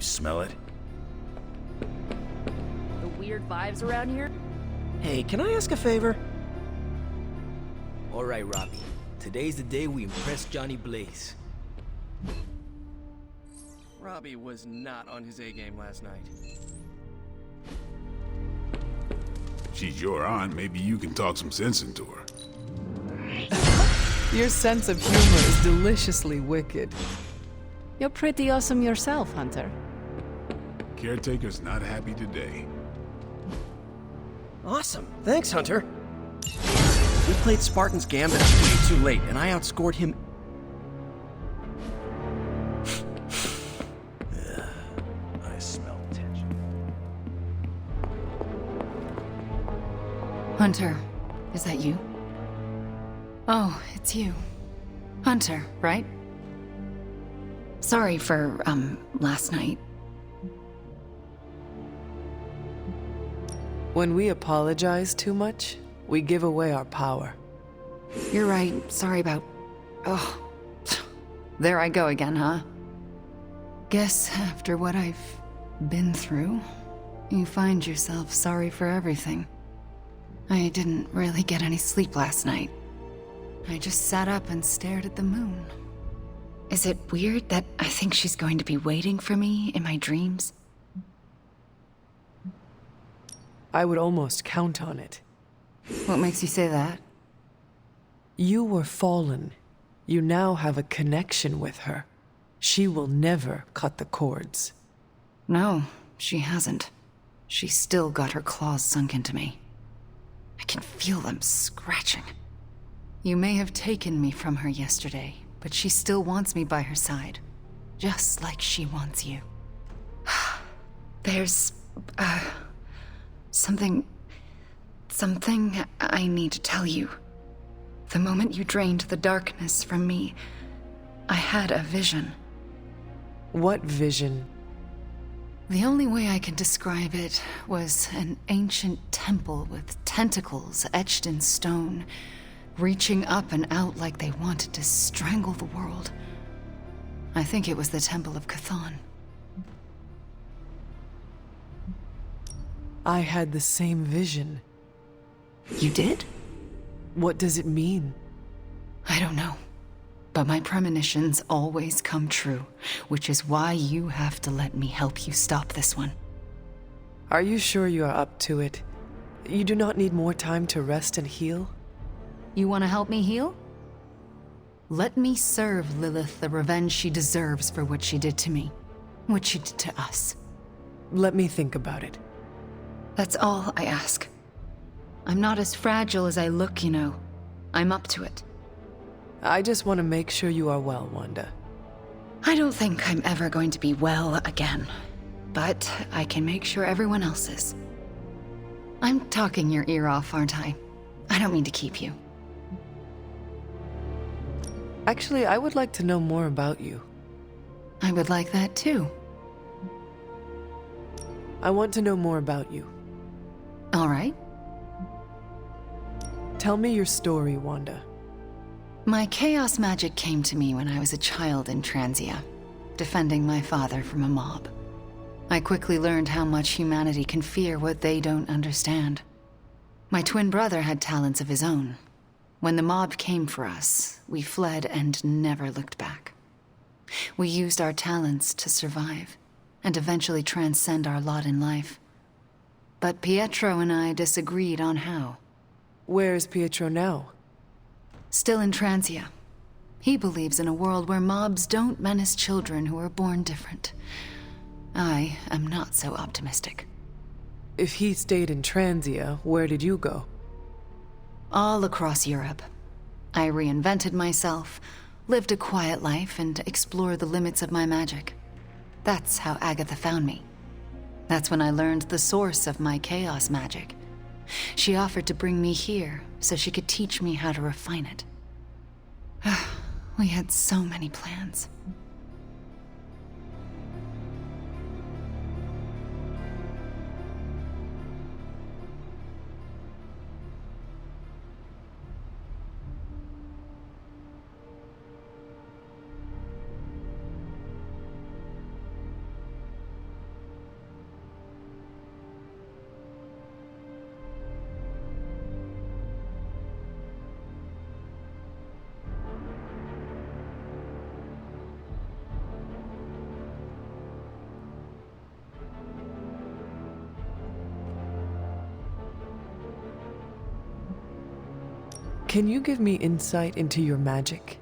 smell it? The weird vibes around here? Hey, can I ask a favor? Alright, Robbie. Today's the day we impress Johnny Blaze. Robbie was not on his A-game last night. She's your aunt, maybe you can talk some sense into her. Your sense of humor is deliciously wicked. You're pretty awesome yourself, Hunter. Caretaker's not happy today. Awesome. Thanks, Hunter. We played Spartan's Gambit way too late, and I outscored him. I smell tension. Hunter, is that you? Oh, it's you. Hunter, right? Sorry for, last night. When we apologize too much, we give away our power. You're right, sorry about... Oh, there I go again, huh? Guess after what I've been through, you find yourself sorry for everything. I didn't really get any sleep last night. I just sat up and stared at the moon. Is it weird that I think she's going to be waiting for me in my dreams? I would almost count on it. What makes you say that? You were fallen. You now have a connection with her. She will never cut the cords. No, she hasn't. She's still got her claws sunk into me. I can feel them scratching. You may have taken me from her yesterday, but she still wants me by her side. Just like she wants you. There's... something I need to tell you. The moment you drained the darkness from me, I had a vision. What vision? The only way I can describe it was an ancient temple with tentacles etched in stone, reaching up and out like they wanted to strangle the world. I think it was the Temple of Chthon. I had the same vision. You did? What does it mean? I don't know. But my premonitions always come true, which is why you have to let me help you stop this one. Are you sure you are up to it? You do not need more time to rest and heal? You want to help me heal? Let me serve Lilith the revenge she deserves for what she did to me. What she did to us. Let me think about it. That's all I ask. I'm not as fragile as I look, you know. I'm up to it. I just want to make sure you are well, Wanda. I don't think I'm ever going to be well again. But I can make sure everyone else is. I'm talking your ear off, aren't I? I don't mean to keep you. Actually, I would like to know more about you. I would like that too. I want to know more about you. All right. Tell me your story, Wanda. My chaos magic came to me when I was a child in Transia, defending my father from a mob. I quickly learned how much humanity can fear what they don't understand. My twin brother had talents of his own. When the mob came for us, we fled and never looked back. We used our talents to survive, and eventually transcend our lot in life. But Pietro and I disagreed on how. Where is Pietro now? Still in Transia. He believes in a world where mobs don't menace children who are born different. I am not so optimistic. If he stayed in Transia, where did you go? All across Europe. I reinvented myself, lived a quiet life, and explored the limits of my magic. That's how Agatha found me. That's when I learned the source of my chaos magic. She offered to bring me here so she could teach me how to refine it. We had so many plans. Can you give me insight into your magic?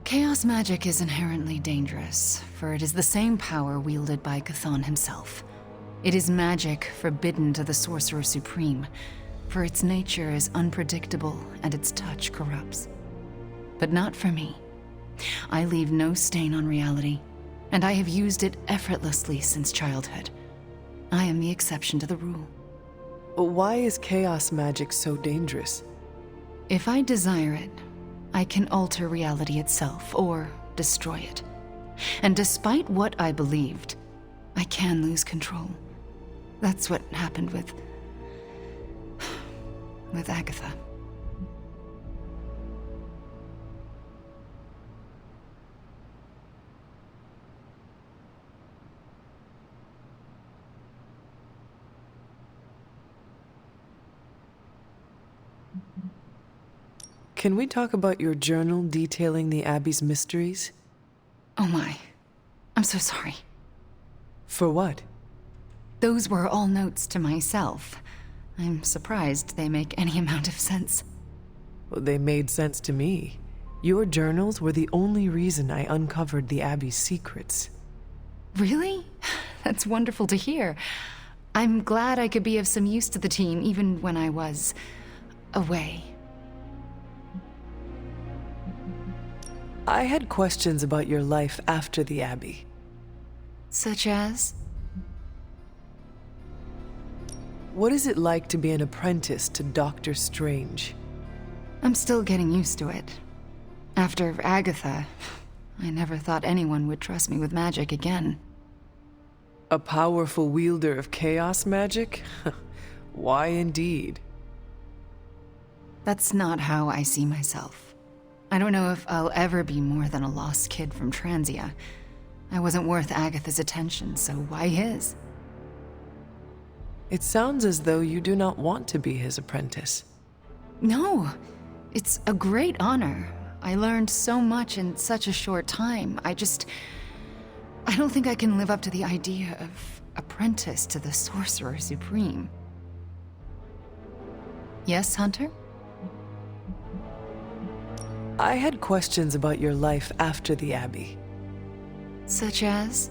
Chaos magic is inherently dangerous, for it is the same power wielded by Chthon himself. It is magic forbidden to the Sorcerer Supreme, for its nature is unpredictable and its touch corrupts. But not for me. I leave no stain on reality, and I have used it effortlessly since childhood. I am the exception to the rule. Why is chaos magic so dangerous? If I desire it, I can alter reality itself or destroy it. And despite what I believed, I can lose control. That's what happened with Agatha. Can we talk about your journal detailing the Abbey's mysteries? Oh my. I'm so sorry. For what? Those were all notes to myself. I'm surprised they make any amount of sense. Well, they made sense to me. Your journals were the only reason I uncovered the Abbey's secrets. Really? That's wonderful to hear. I'm glad I could be of some use to the team even when I was away. I had questions about your life after the Abbey. Such as? What is it like to be an apprentice to Doctor Strange? I'm still getting used to it. After Agatha, I never thought anyone would trust me with magic again. A powerful wielder of chaos magic? Why indeed? That's not how I see myself. I don't know if I'll ever be more than a lost kid from Transia. I wasn't worth Agatha's attention, so why his? It sounds as though you do not want to be his apprentice. No, it's a great honor. I learned so much in such a short time. I don't think I can live up to the idea of apprentice to the Sorcerer Supreme. Yes, Hunter? I had questions about your life after the Abbey. Such as?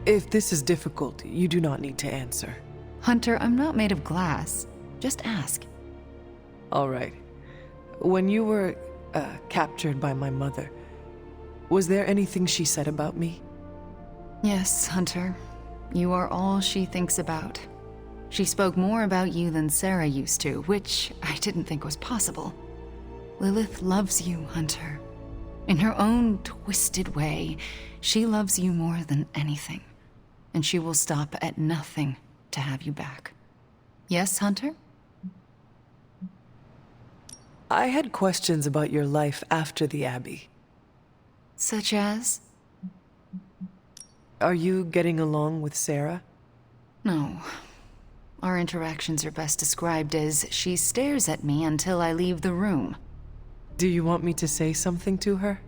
If this is difficult, you do not need to answer. Hunter, I'm not made of glass. Just ask. All right. When you were captured by my mother, was there anything she said about me? Yes, Hunter. You are all she thinks about. She spoke more about you than Sarah used to, which I didn't think was possible. Lilith loves you, Hunter. In her own twisted way, she loves you more than anything. And she will stop at nothing to have you back. Yes, Hunter? I had questions about your life after the Abbey. Such as? Are you getting along with Sarah? No. Our interactions are best described as she stares at me until I leave the room. Do you want me to say something to her?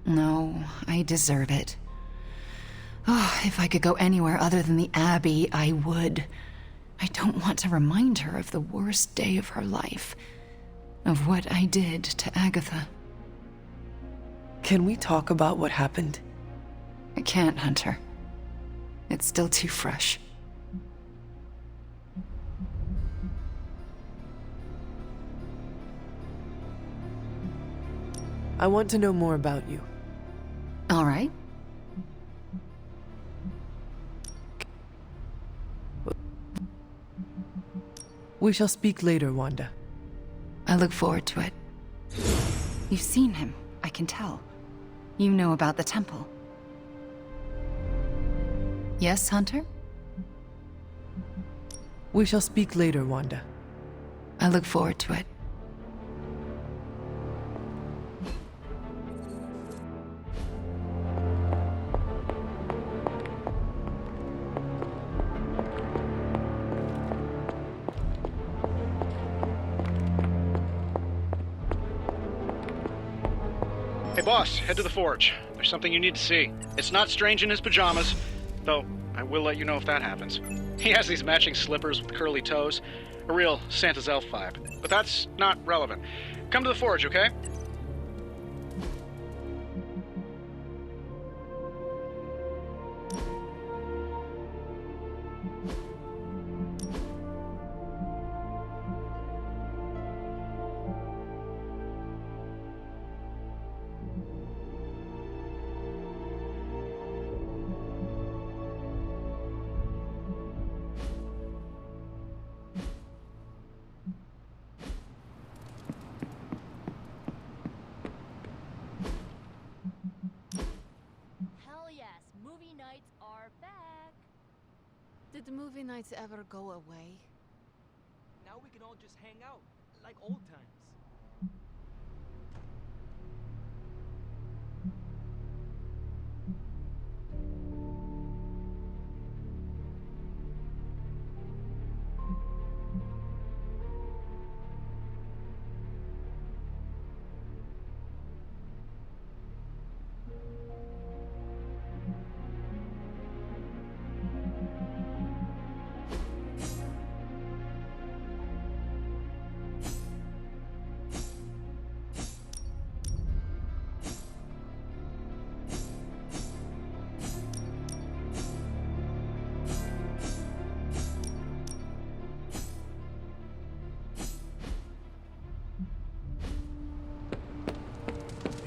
No, I deserve it. Oh, if I could go anywhere other than the Abbey, I would. I don't want to remind her of the worst day of her life. Of what I did to Agatha. Can we talk about what happened? I can't, Hunter. It's still too fresh. I want to know more about you. All right. We shall speak later, Wanda. I look forward to it. You've seen him, I can tell. You know about the temple. Yes, Hunter? We shall speak later, Wanda. I look forward to it. Hey boss, head to the forge. There's something you need to see. It's not Strange in his pajamas, though I we'll let you know if that happens. He has these matching slippers with curly toes. A real Santa's elf vibe. But that's not relevant. Come to the forge, okay? Hell yes, movie nights are back. Did the movie nights ever go away? Now we can all just hang out, like old times.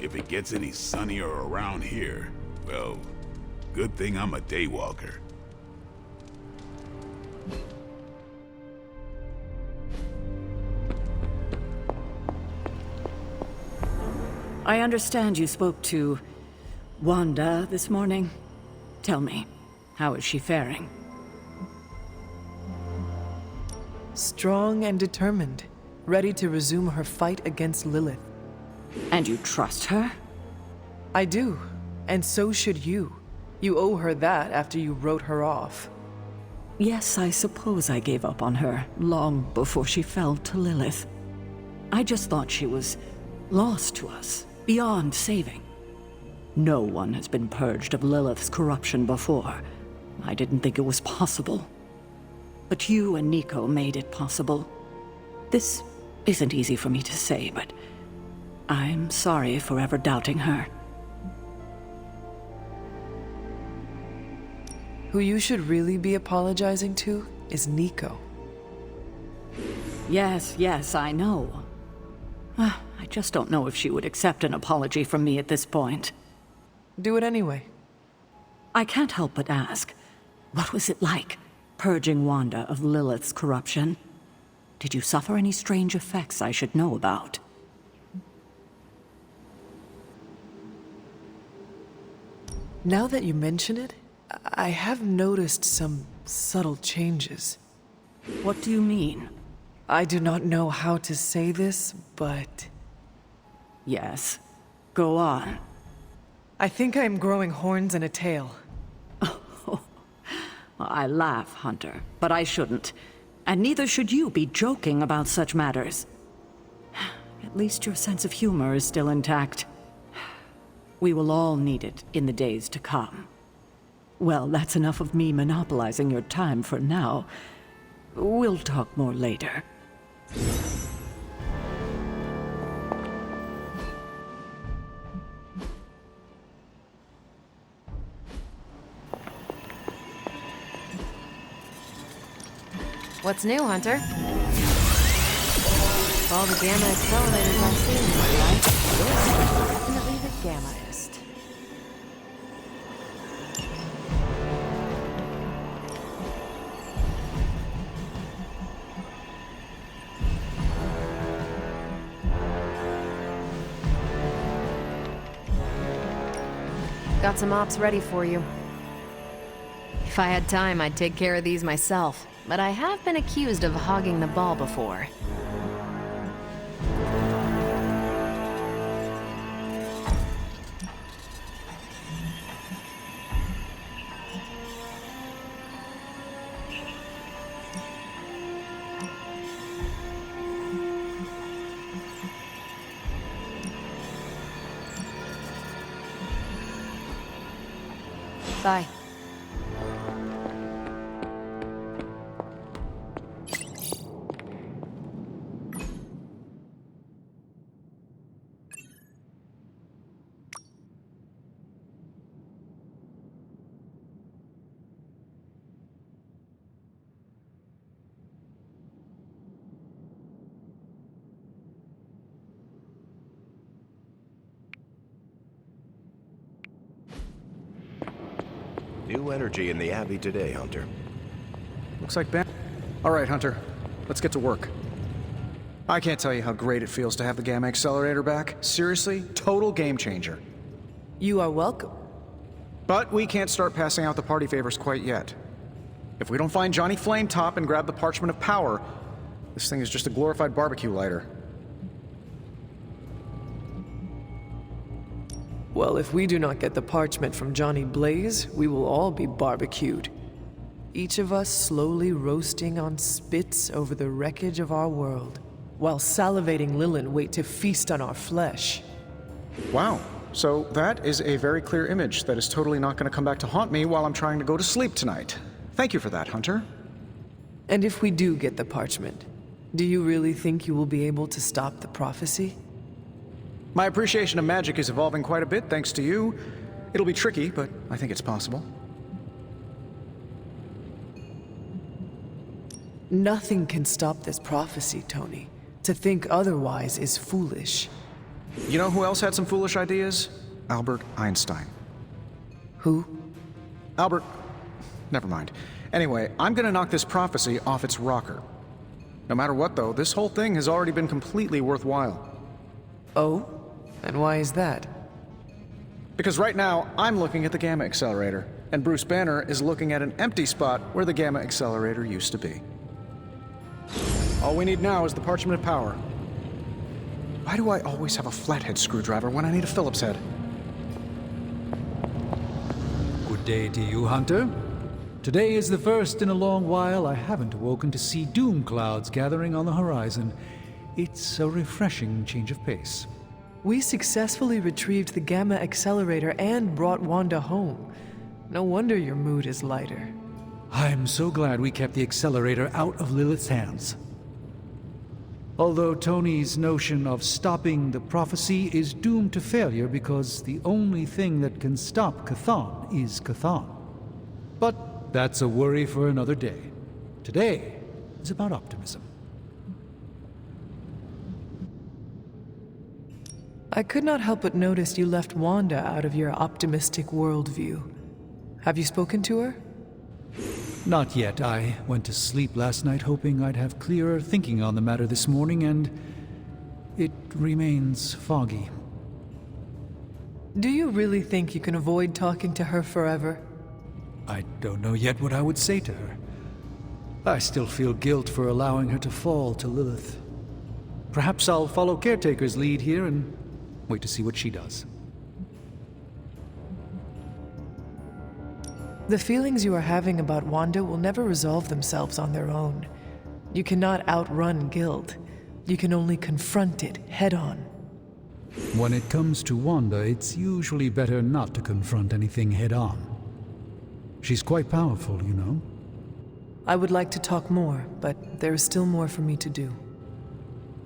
If it gets any sunnier around here, well, good thing I'm a daywalker. I understand you spoke to Wanda this morning. Tell me, how is she faring? Strong and determined, ready to resume her fight against Lilith. And you trust her? I do, and so should you. You owe her that after you wrote her off. Yes, I suppose I gave up on her long before she fell to Lilith. I just thought she was lost to us, beyond saving. No one has been purged of Lilith's corruption before. I didn't think it was possible. But you and Nico made it possible. This isn't easy for me to say, but I'm sorry for ever doubting her. Who you should really be apologizing to is Nico. Yes, I know. I just don't know if she would accept an apology from me at this point. Do it anyway. I can't help but ask, what was it like, purging Wanda of Lilith's corruption? Did you suffer any strange effects I should know about? Now that you mention it, I have noticed some subtle changes. What do you mean? I do not know how to say this, but Yes. Go on. I think I am growing horns and a tail. I laugh, Hunter, but I shouldn't. And neither should you be joking about such matters. At least your sense of humor is still intact. We will all need it in the days to come. Well, that's enough of me monopolizing your time for now. We'll talk more later. What's new, Hunter? All the gamma accelerators I've seen in my life, this is definitely the gammaest. Got some ops ready for you. If I had time, I'd take care of these myself, but I have been accused of hogging the ball before. Bye. new energy in the Abbey today, Hunter. Looks like Ben. All right, Hunter. Let's get to work. I can't tell you how great it feels to have the Gamma Accelerator back. Seriously, total game changer. You are welcome. But we can't start passing out the party favors quite yet. If we don't find Johnny Flametop and grab the Parchment of Power, this thing is just a glorified barbecue lighter. Well, if we do not get the parchment from Johnny Blaze, we will all be barbecued. Each of us slowly roasting on spits over the wreckage of our world, while salivating Lilin wait to feast on our flesh. Wow. So that is a very clear image that is totally not going to come back to haunt me while I'm trying to go to sleep tonight. Thank you for that, Hunter. And if we do get the parchment, do you really think you will be able to stop the prophecy? My appreciation of magic is evolving quite a bit thanks to you. It'll be tricky, but I think it's possible. Nothing can stop this prophecy, Tony. To think otherwise is foolish. You know who else had some foolish ideas? Albert Einstein. Who? Albert... Never mind. Anyway, I'm gonna knock this prophecy off its rocker. No matter what, though, this whole thing has already been completely worthwhile. Oh? And why is that? Because right now, I'm looking at the Gamma Accelerator, and Bruce Banner is looking at an empty spot where the Gamma Accelerator used to be. All we need now is the Parchment of Power. Why do I always have a flathead screwdriver when I need a Phillips head? Good day to you, Hunter. Today is the first in a long while I haven't awoken to see doom clouds gathering on the horizon. It's a refreshing change of pace. We successfully retrieved the Gamma Accelerator and brought Wanda home. No wonder your mood is lighter. I'm so glad we kept the accelerator out of Lilith's hands. Although Tony's notion of stopping the prophecy is doomed to failure because the only thing that can stop Chthon is Chthon. But that's a worry for another day. Today is about optimism. I could not help but notice you left Wanda out of your optimistic worldview. Have you spoken to her? Not yet. I went to sleep last night hoping I'd have clearer thinking on the matter this morning, and it remains foggy. Do you really think you can avoid talking to her forever? I don't know yet what I would say to her. I still feel guilt for allowing her to fall to Lilith. Perhaps I'll follow Caretaker's lead here and wait to see what she does. The feelings you are having about Wanda will never resolve themselves on their own. You cannot outrun guilt. You can only confront it head-on. When it comes to Wanda, it's usually better not to confront anything head-on. She's quite powerful, you know. I would like to talk more, but there is still more for me to do.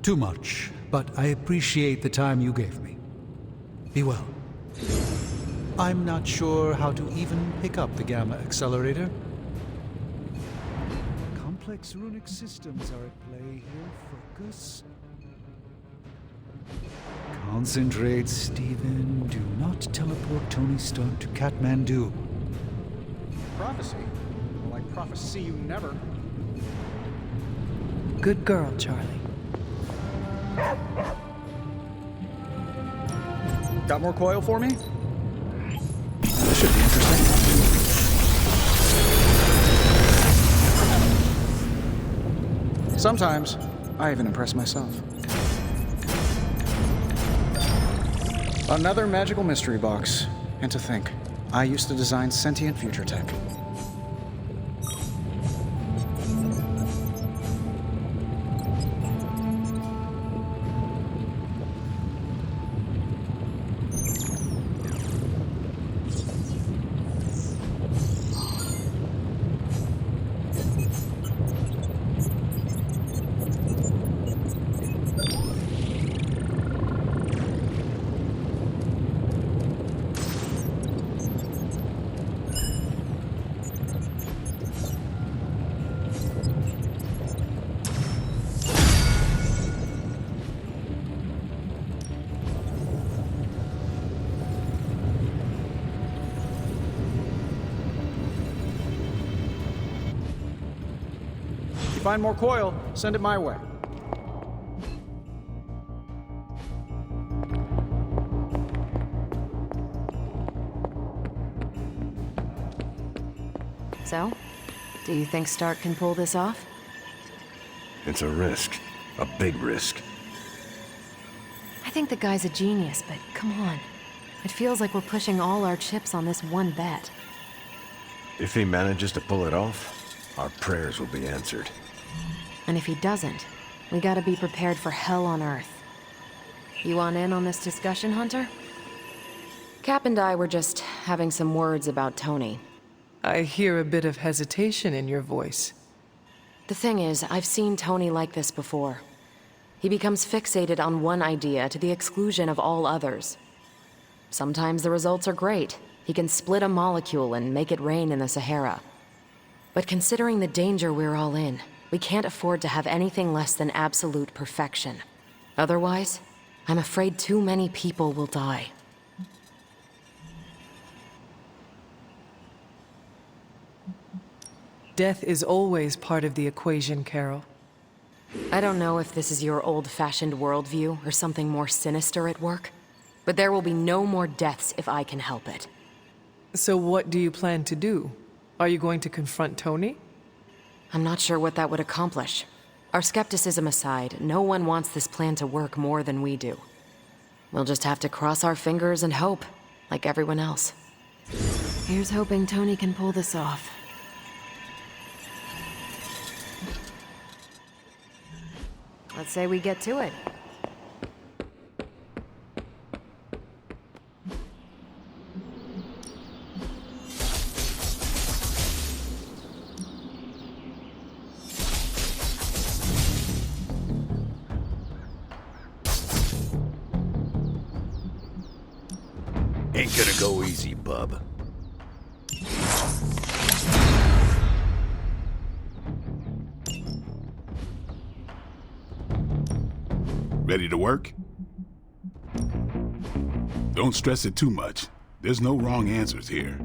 Too much, but I appreciate the time you gave me. Be well. I'm not sure how to even pick up the Gamma Accelerator. Complex runic systems are at play here. Focus. Concentrate, Stephen. Do not teleport Tony Stark to Kathmandu. Prophecy? Well, I prophesy you never. Good girl, Charlie. Got more coil for me? This should be interesting. Sometimes, I even impress myself. Another magical mystery box. And to think, I used to design sentient future tech. find more coil, send it my way. So, do you think Stark can pull this off? It's a risk. A big risk. I think the guy's a genius, but come on. It feels like we're pushing all our chips on this one bet. If he manages to pull it off, our prayers will be answered. And if he doesn't, we gotta be prepared for hell on Earth. You want in on this discussion, Hunter? Cap and I were just having some words about Tony. I hear a bit of hesitation in your voice. The thing is, I've seen Tony like this before. He becomes fixated on one idea to the exclusion of all others. Sometimes the results are great. He can split a molecule and make it rain in the Sahara. But considering the danger we're all in, we can't afford to have anything less than absolute perfection. Otherwise, I'm afraid too many people will die. Death is always part of the equation, Carol. I don't know if this is your old-fashioned worldview or something more sinister at work, but there will be no more deaths if I can help it. So what do you plan to do? Are you going to confront Tony? I'm not sure what that would accomplish. Our skepticism aside, no one wants this plan to work more than we do. We'll just have to cross our fingers and hope, like everyone else. Here's hoping Tony can pull this off. Let's say we get to it. Ain't gonna go easy, bub. Ready to work? Don't stress it too much. There's no wrong answers here.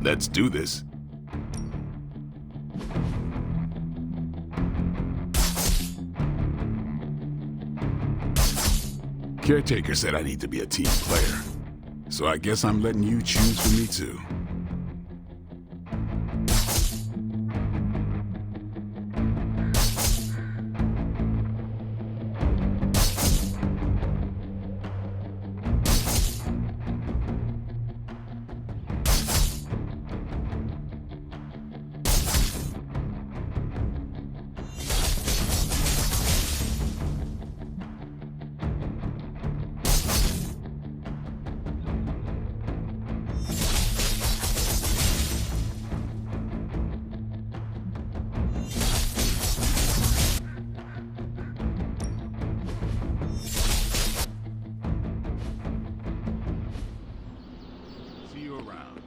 Let's do this. Caretaker said I need to be a team player, so I guess I'm letting you choose for me too. See you around.